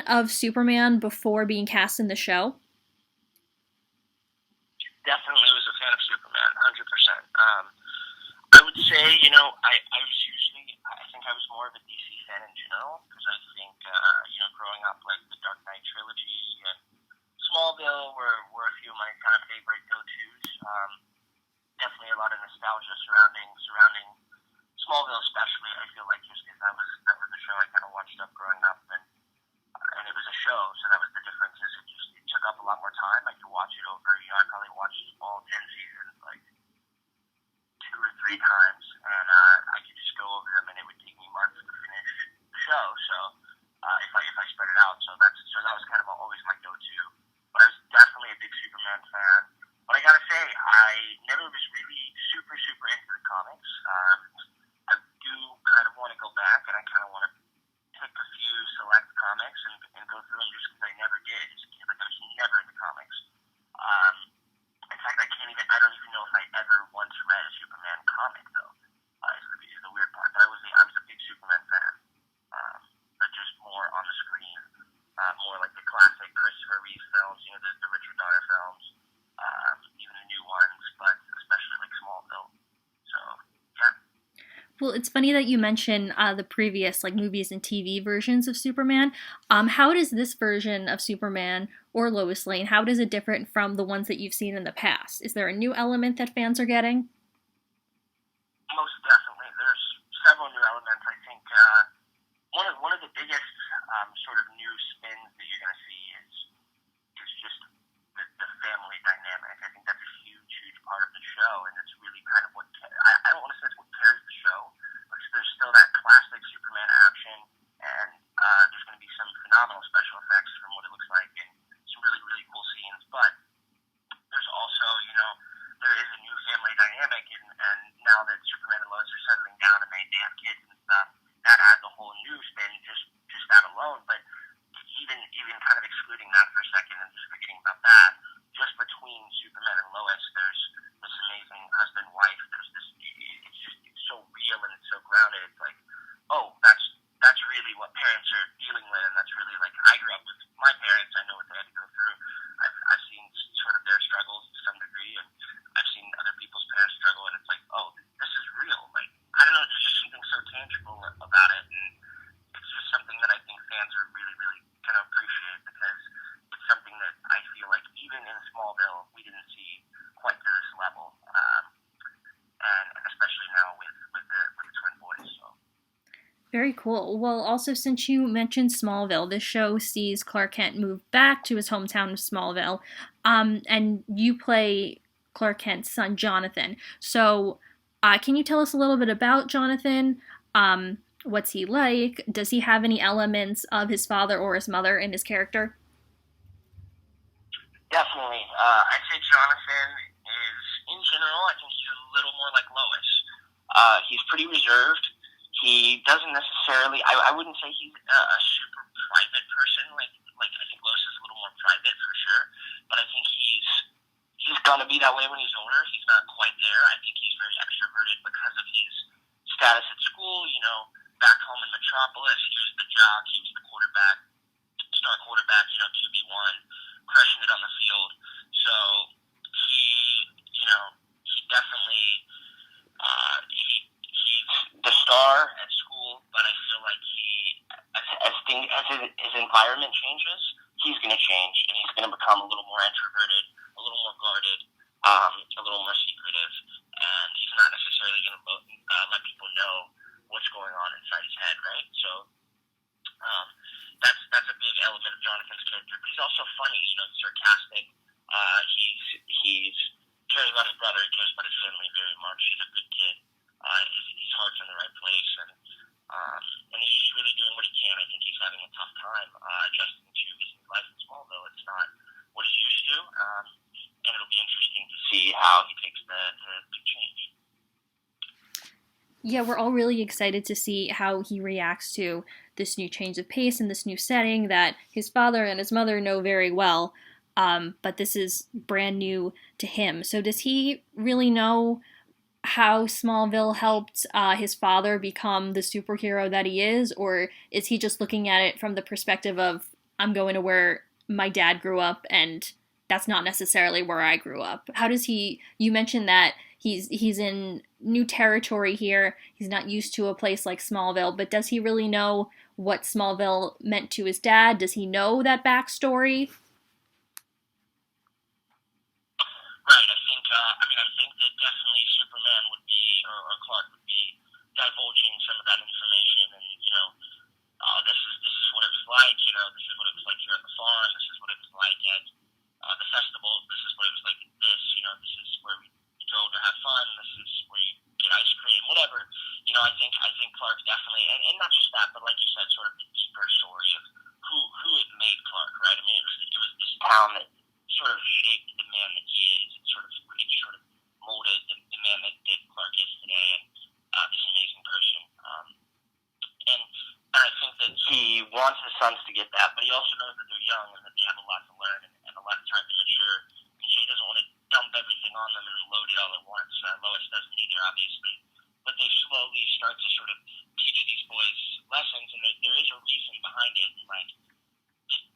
of Superman before being cast in the show? Definitely was a fan of Superman, 100%. I would say, I was usually, I think I was more of a DC fan in general, because I think, growing up, like the Dark Knight trilogy and Smallville were a few of my kind of favorite go-tos. Definitely a lot of nostalgia surrounding Smallville, especially. I feel like just because that was the show I kind of watched up growing up, and it was a show, so that was the difference. Is it took up a lot more time. I could watch it over. I probably watched all 10 seasons like 2 or 3 times, and I could just go over them, and it would take me months to finish the show. So if I spread it out, so that was kind of always my go-to. But I was definitely a big Superman fan. But I gotta say, I never was really super into the comics. I do kind of want to go back, and I kind of want to pick a few select comics and go through them just because I never did as a kid. Like I was never in the comics. Um, in fact, I don't even know if I ever once read a Superman comic though. Is the weird part. But I was a big Superman fan. But just more on the screen, more like the classic Christopher Reeve films, the Richard Donner films, even the new ones, but especially like Smallville. So yeah. Well, it's funny that you mention the previous movies and TV versions of Superman. How does this version of Superman or Lois Lane, how does it differ from the ones that you've seen in the past? Is there a new element that fans are getting? Most definitely. There's several new elements. I think one of the biggest sort of new spins that you're going to see is just the family dynamic. I think that's a huge part of the show, and it's really kind of what I don't want to say it's what carries the show, because there's still that classic Superman action, and there's going to be some phenomenal special effects from what it looks like, and some really cool scenes. But there's also, there is a new family dynamic, and now that Superman and Lois are settling down and they have kids and stuff, that adds a whole new spin just that alone. But even kind of excluding that for a second and just forgetting about that, just between Superman and Lois, there's this amazing husband wife. There's this. It's so real and it's so grounded. It's like, oh, that's really what parents are dealing with, and that's really like I grew up with my parents. I know what they had to go through. I've seen sort of their struggles to some degree, and I've seen other people's parents struggle, and it's like, oh, this is real. Like I don't know, there's just something so tangible about it, and it's just something that I think fans are really going to appreciate, because it's something that I feel like even in Smallville we didn't see quite to this level, and especially now with the twin boys. So. Very cool. Well, also, since you mentioned Smallville, this show sees Clark Kent move back to his hometown of Smallville, and you play Clark Kent's son, Jonathan. So, can you tell us a little bit about Jonathan? What's he like? Does he have any elements of his father or his mother in his character? Definitely. I'd say Jonathan is, in general, I think he's a little more like Lois. He's pretty reserved. He doesn't necessarily, I wouldn't say he's a super private person. Like I think Lois is a little more private for sure. But I think he's gonna be that way when he's older. He's not quite there. I think he's very extroverted because of his status at school. Back home in Metropolis, he was the jock, he was the quarterback, star quarterback, 2v1, crushing it on the field. So he definitely, he's the star at school, but I feel like as his environment changes, he's going to change, and he's going to become a little more introverted, a little more guarded, a little more secretive, and he's not necessarily going to let people know what's going on inside his head, right? So that's a big element of Jonathan's character. But he's also funny, sarcastic. He's cares about his brother, he cares about his family very much. He's a good kid. His heart's in the right place, and he's just really doing what he can. I think he's having a tough time adjusting to his new life in Smallville. It's not what he's used to, and it'll be interesting to see how he takes the big change. Yeah, we're all really excited to see how he reacts to this new change of pace and this new setting that his father and his mother know very well, but this is brand new to him. So does he really know how Smallville helped his father become the superhero that he is, or is he just looking at it from the perspective of I'm going to where my dad grew up, and that's not necessarily where I grew up. How does he? You mentioned that he's in new territory here. He's not used to a place like Smallville, but does he really know what Smallville meant to his dad? Does he know that backstory? Right. I think that definitely Superman would be, or Clark would be, divulging some of that information, and this is what it was like. This is what it was like here at the farm. This is what it was like at the festival. This is what it was like at this. This is where we go to have fun. This is where you get ice cream, whatever. I think Clark definitely, and not just that, but like you said, sort of the deeper story of who had made Clark, right? I mean, it was this town that sort of shaped the man that he is. It sort of molded the man that Clark is today, and this amazing person. And I think that he wants his sons to get that, but he also knows that they're young and that they have a lot to learn and a lot of time to mature. And so he doesn't want to dump everything on them and load it all at once. Lois doesn't either, obviously. But they slowly start to sort of teach these boys lessons, and there is a reason behind it. And like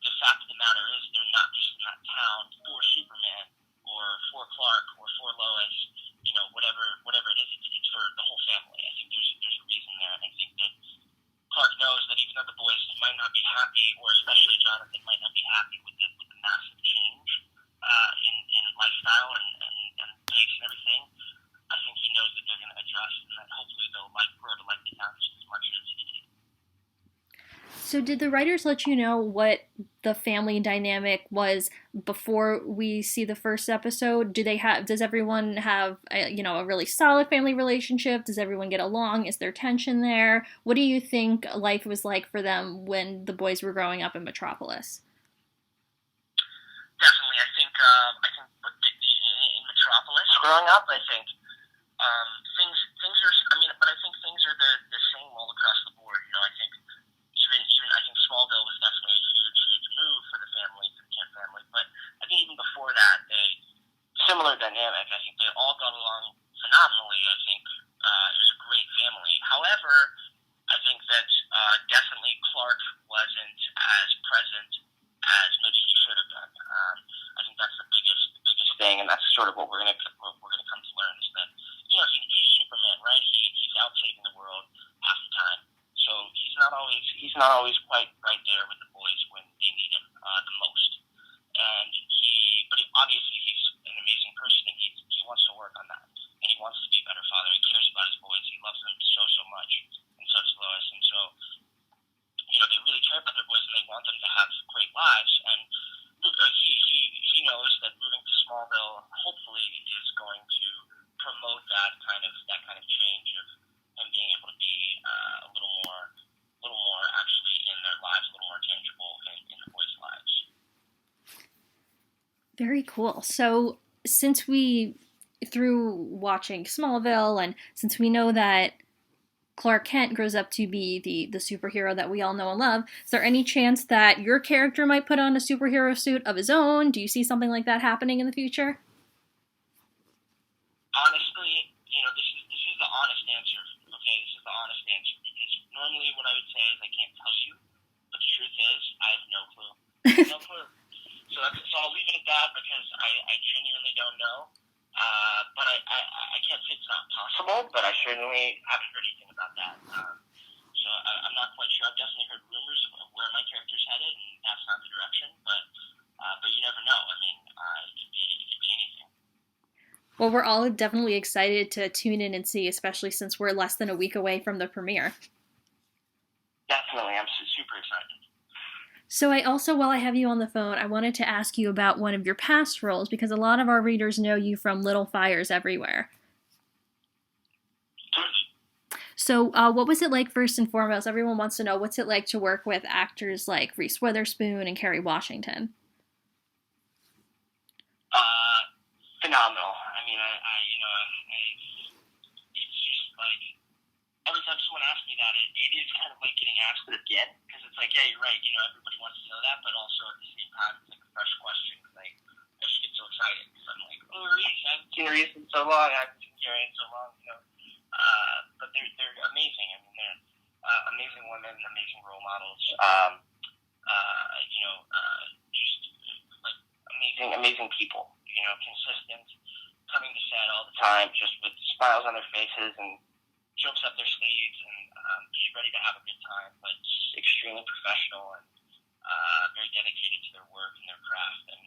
the fact of the matter is, they're not just in that town for Superman or for Clark or for Lois. Whatever it is, it's for the whole family. I think there's a reason there, and I think that Clark knows that even though the boys might not be happy, or especially Jonathan might not be happy with the massive change in lifestyle and pace and everything, I think he knows that they're going to adjust, and that hopefully they'll grow to like the town just as much as he did. So did the writers let you know what the family dynamic was before we see the first episode? Does everyone have a really solid family relationship? Does everyone get along? Is there tension there? What do you think life was like for them when the boys were growing up in Metropolis? Definitely, I think in Metropolis growing up, I think things are. But I think things are the same all across the board. I think even I think Smallville was definitely a huge move for the family, for the Kent family. But I think even before that, similar dynamic. I think they all got along phenomenally. I think it was a great family. However, I think that definitely Clark wasn't as present as maybe he should have been. I think that's the biggest thing, and that's sort of what we're gonna come to learn is that he's Superman, right? He's out saving the world half the time, so he's not always quite right there with the boys when they need him the most. But obviously he's an amazing person, and he wants to work on that, and he wants to be a better father. He cares about his boys. He loves them so much, and so does Lois, and so they really care about their boys, and they want them to have great lives. And he knows that moving to Smallville hopefully is going to promote that kind of change of him being able to be a little more actually in their lives, a little more tangible in the boys' lives. Very cool. So through watching Smallville, and since we know that Clark Kent grows up to be the superhero that we all know and love, is there any chance that your character might put on a superhero suit of his own? Do you see something like that happening in the future? Honestly, this is the honest answer. Okay, this is the honest answer, because normally what I would say is I can't tell you, but the truth is I have no clue. No clue. So I'll leave it at that, because I genuinely don't know. But I can't say it's not possible, but I certainly haven't heard anything about that. So I'm not quite sure. I've definitely heard rumors of where my character's headed, and that's not the direction. But you never know. I mean, it could be anything. Well, we're all definitely excited to tune in and see, especially since we're less than a week away from the premiere. Definitely, I'm super excited. So while I have you on the phone, I wanted to ask you about one of your past roles, because a lot of our readers know you from Little Fires Everywhere. So what was it like, first and foremost? Everyone wants to know, what's it like to work with actors like Reese Witherspoon and Kerry Washington? Phenomenal. It's just like, every time someone asks me that, it is kind of like getting asked it again, because it's like, yeah, you're right, everybody wants to know that, but also at the same time, it's like a fresh question, because I just get so excited, because I'm like, oh, Reese, I haven't seen Reese in so long, I haven't seen Carrie in so long, but they're amazing. I mean, they're amazing women, amazing role models. amazing people, consistent, coming to set all the time, just with smiles on their faces and jokes up their sleeves, and just ready to have a good time, but extremely professional and very dedicated to their work and their craft, and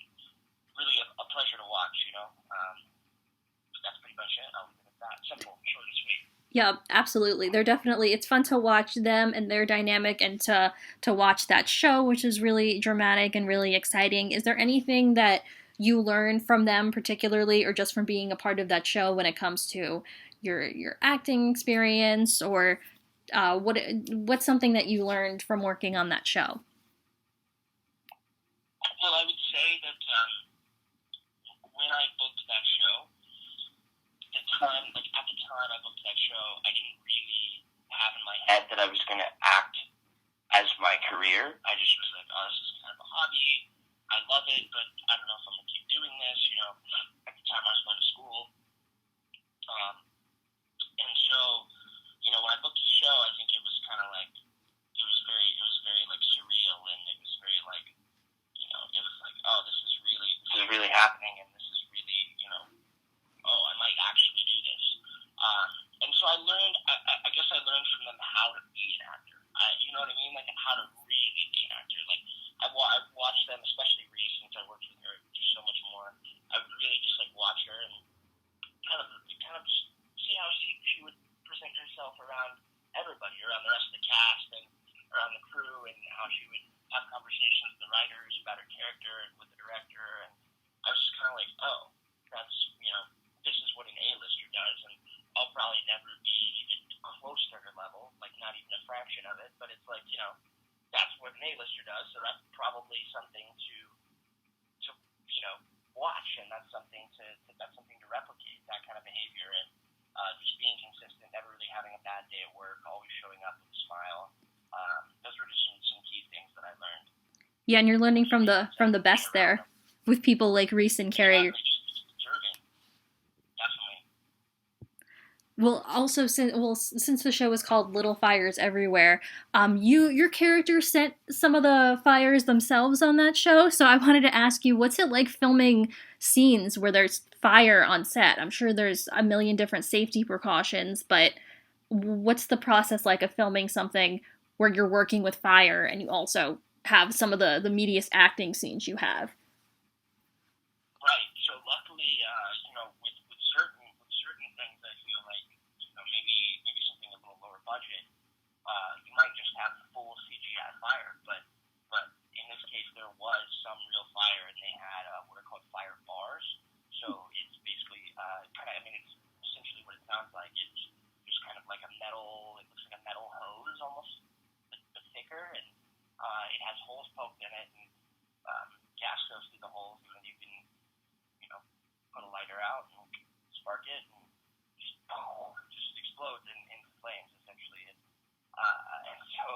really a pleasure to watch. That's pretty much it. I'll leave it at that. Simple, short and sweet. Yeah, absolutely. They're definitely it's fun to watch them and their dynamic and to watch that show, which is really dramatic and really exciting. Is there anything that you learn from them particularly or just from being a part of that show when it comes to your acting experience or what's something that you learned from working on that show? Well, I would say that when I booked that show, at the time I booked that show, I didn't really have in my head that I was going to act as my career. I just was like, oh, this is kind of a hobby. I love it, but I don't know if I'm going to keep doing this. At the time I was going to school. And so, when I booked the show, I think it was kind of like, it was very like surreal, and it was very like, it was like, oh, this is really happening, and this is really, oh, I might actually do this. And so I guess I learned from them how to be an actor. You know what I mean? Like how to really be an actor. Like I've watched them, especially Reese, since I worked with her, do so much more. I would really just like watch her and kind of just see how she would present herself around everybody, around the rest of the cast and around the crew, and how she would have conversations with the writers about her character and with the director. And I was just kind of like, oh, that's this is what an A-lister does, and I'll probably never be even close to her level, like not even a fraction of it. But it's like that's what an A-lister does, so that's probably something to watch, and that's something to replicate, that kind of behavior, and just being consistent, never really having a bad day at work, always showing up with a smile. Those were just some key things that I learned. Yeah, and you're learning from the best there with people like Reese and Carrie. Yeah, just observing, definitely. Well, also since the show is called Little Fires Everywhere, your character set some of the fires themselves on that show. So I wanted to ask you, what's it like filming scenes where there's fire on set? I'm sure there's a million different safety precautions, but what's the process like of filming something where you're working with fire and you also have some of the meatiest acting scenes you have? Right. So luckily, with certain things, I feel like maybe something a little lower budget, you might just have full CGI fire. But in this case, there was some real fire, and they had what are called fire bars. So it's basically it's essentially what it sounds like. It's just kind of like a metal. It looks like a metal hose almost, but thicker, and it has holes poked in it, and gas goes through the holes, and then you can put a lighter out and spark it, and just explodes into flames essentially. And so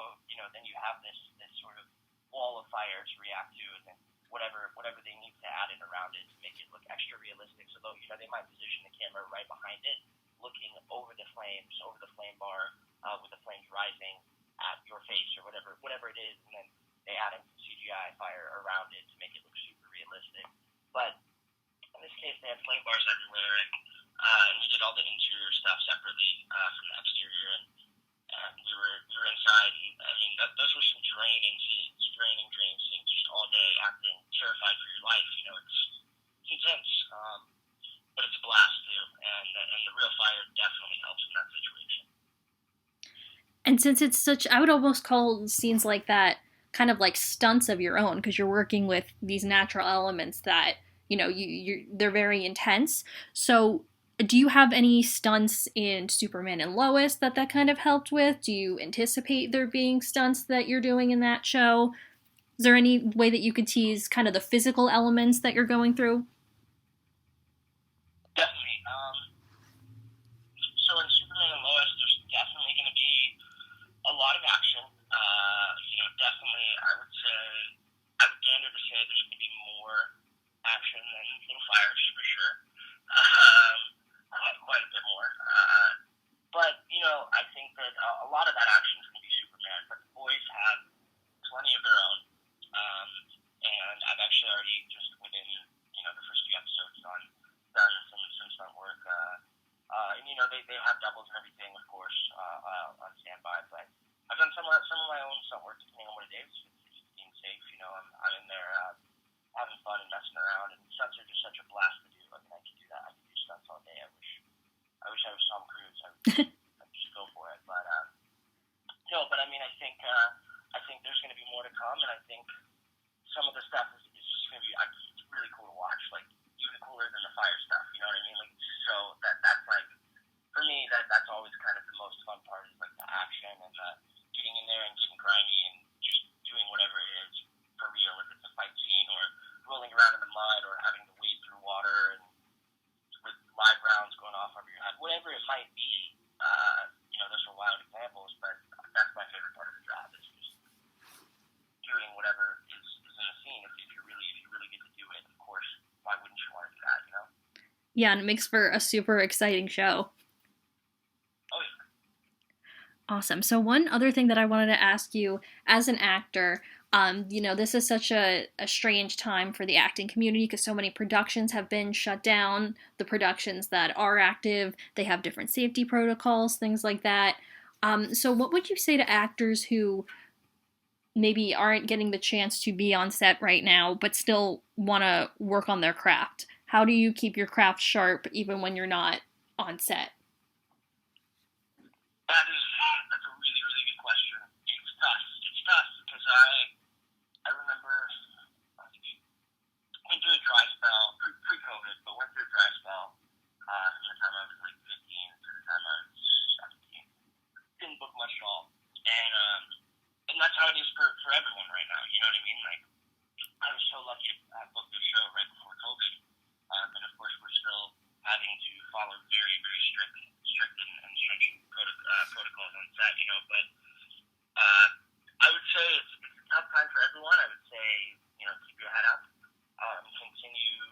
then you have this sort of wall of fire to react to, and then whatever they need to add in around it to make it look extra realistic. So they might position the camera right behind it, looking over the flames, over the flame bar, with the flames rising at your face or whatever it is, and then they add in some CGI fire around it to make it look super realistic. But in this case, they had flame bars everywhere, and we did all the interior stuff separately from the exterior, and we were inside, and I mean those were some draining scenes, just all day acting, terrified for your life. It's intense, but it's a blast too, and the real fire definitely helps in that situation. And since it's such, I would almost call scenes like that kind of like stunts of your own because you're working with these natural elements that they're very intense. So, do you have any stunts in Superman and Lois that kind of helped with? Do you anticipate there being stunts that you're doing in that show? Is there any way that you could tease kind of the physical elements that you're going through? Definitely. So in Superman and Lois, there's definitely going to be a lot of action. Definitely, I would gander to say there's going to be more action than Little Fires for sure. Quite a bit more. But I think that a lot of that action is going to be Superman, but the boys have plenty of their own. And I've actually already just within the first few episodes done some stunt work. And they have doubles and everything, of course, on standby. But I've done some of my own stunt work, depending on what it is. It's being safe, I'm in there having fun and messing around. And stunts are just such a blast to do. I mean, I could do that. I could do stunts all day. I wish I was Tom Cruise. I'd just go for it. But no, but I mean, I think there's going to be more to come, and I think some of the stuff is just going to be. It's really cool to watch, like even cooler than the fire stuff. You know what I mean? Like so that's like for me that's always kind of the most fun part is like the action and the getting in there and getting grimy and just doing whatever it is for real. If it's a fight scene or rolling around in the mud or having to wade through water and with live rounds going off over your head, whatever it might be. Those are wild examples, but that's my favorite part of the job is just doing whatever is in the scene. If you really get to do it, of course, why wouldn't you want to do that? Yeah, and it makes for a super exciting show. Oh yeah. Awesome. So one other thing that I wanted to ask you, as an actor, this is such a strange time for the acting community because so many productions have been shut down. The productions that are active, they have different safety protocols, things like that. So what would you say to actors who maybe aren't getting the chance to be on set right now, but still want to work on their craft? How do you keep your craft sharp even when you're not on set? That's a really, really good question. It's tough. It's tough because I remember I went through a dry spell pre-COVID, but went through a dry spell from the time I was like 15 to the time I was 17. Didn't book much at all, and that's how it is for everyone right now. You know what I mean? Like I was so lucky to book this show right before COVID, and of course we're still having to follow very, very strict and stringent protocols on set. But I would say it's a tough time for everyone. I would say keep your head up, continue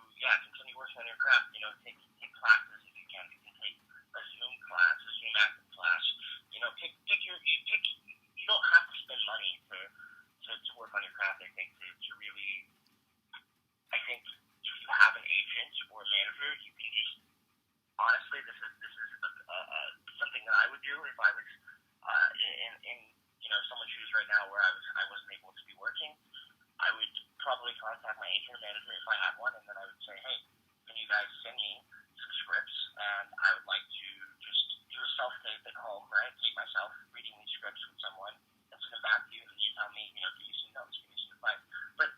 working on your craft. Take classes if you can. You can take a Zoom class, a Zoom acting class. You don't have to spend money to work on your craft. I think to really, I think if you have an agent or a manager, you can just honestly, this is something that I would do if I was in someone's shoes right now where I wasn't able to be working. I would probably contact my agent or manager if I had one, and then I would say, hey, can you guys send me some scripts? And I would like to just do a self-tape at home, right? Take myself reading these scripts with someone and send them back to you, and you tell me, give me some notes, give me some advice. But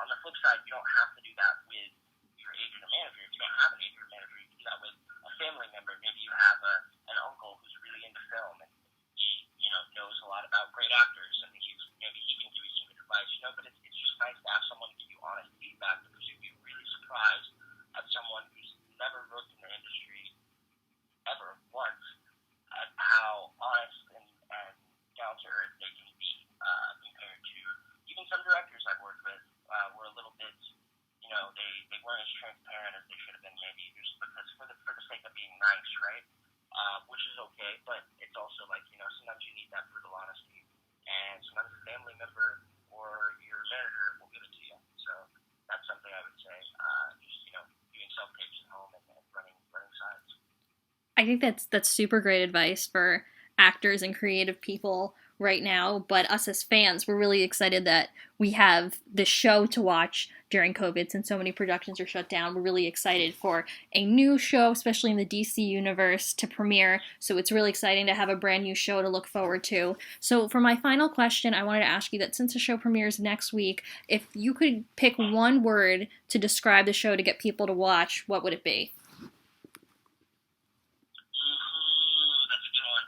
on the flip side, you don't have to do that with your agent or manager. If you don't have an agent or manager, you can do that with a family member. Maybe you have an uncle who's really into film and he knows a lot about great actors, and maybe he can give you some good advice. But it's just nice to have someone give you honest feedback because you'd be really surprised at someone who's never worked in the industry ever once at how honest and down to earth they can be compared to even some directors I've worked with were a little bit they weren't as transparent as they should have been, maybe just because for the sake of being nice, right? Which is okay, but it's also like sometimes you need that brutal honesty, and sometimes a family member or your manager will give it to you. So that's something I would say. Just doing self tapes at home and running sides. I think that's super great advice for actors and creative people right now, but us as fans, we're really excited that we have this show to watch during COVID since so many productions are shut down. We're really excited for a new show, especially in the DC universe, to premiere. So it's really exciting to have a brand new show to look forward to. So for my final question, I wanted to ask you that since the show premieres next week, if you could pick one word to describe the show to get people to watch, what would it be? That's a good one.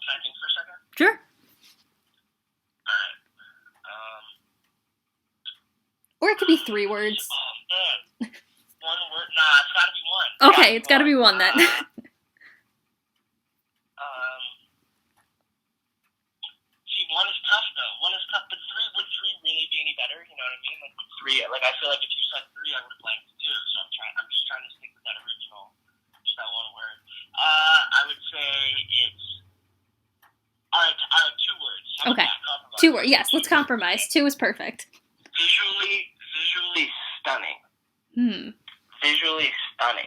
Can I think for a second? Sure. Or it could be 3 words. Oh, man. One word? Nah, it's gotta be one. Okay, it's gotta be one then. See, one is tough though. One is tough, but would three really be any better? You know what I mean? Like three, I feel like if you said 3, I would have blanked 2. So I'm just trying to stick with that original, just that one word. I would say it's all right. 2 words. Okay, 2 words. Yes, let's compromise. 2 is perfect. Visually stunning. Visually stunning.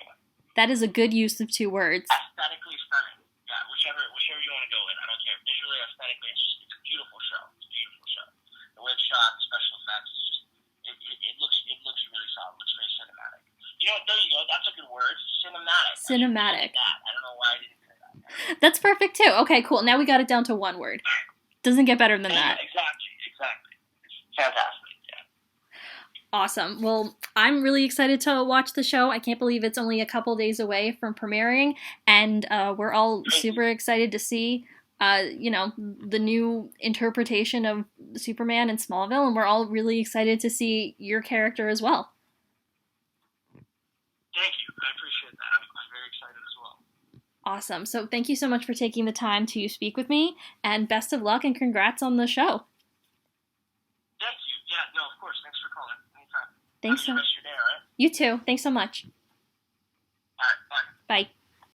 That is a good use of 2 words. Aesthetically stunning. Yeah, whichever you want to go with. I don't care. Visually, aesthetically, it's a beautiful show. It's a beautiful show. The way it's shot, the special effects, it's just it looks really solid. It looks very cinematic. You know, there you go. That's a good word. Cinematic. Cinematic. I don't know why I didn't say that. That's perfect too. Okay, cool. Now we got it down to 1 word. Doesn't get better than that. Exactly. It's fantastic. Yeah. Awesome. Well, I'm really excited to watch the show. I can't believe it's only a couple days away from premiering, and we're all super excited to see, the new interpretation of Superman in Smallville, and we're all really excited to see your character as well. Thank you. I appreciate that. I'm very excited as well. Awesome. So thank you so much for taking the time to speak with me, and best of luck and congrats on the show. Thank you. Yeah, no, of course. Thanks for calling. Anytime. Thanks Have a good rest of your day, all right? You too. Thanks so much. All right, bye. Bye.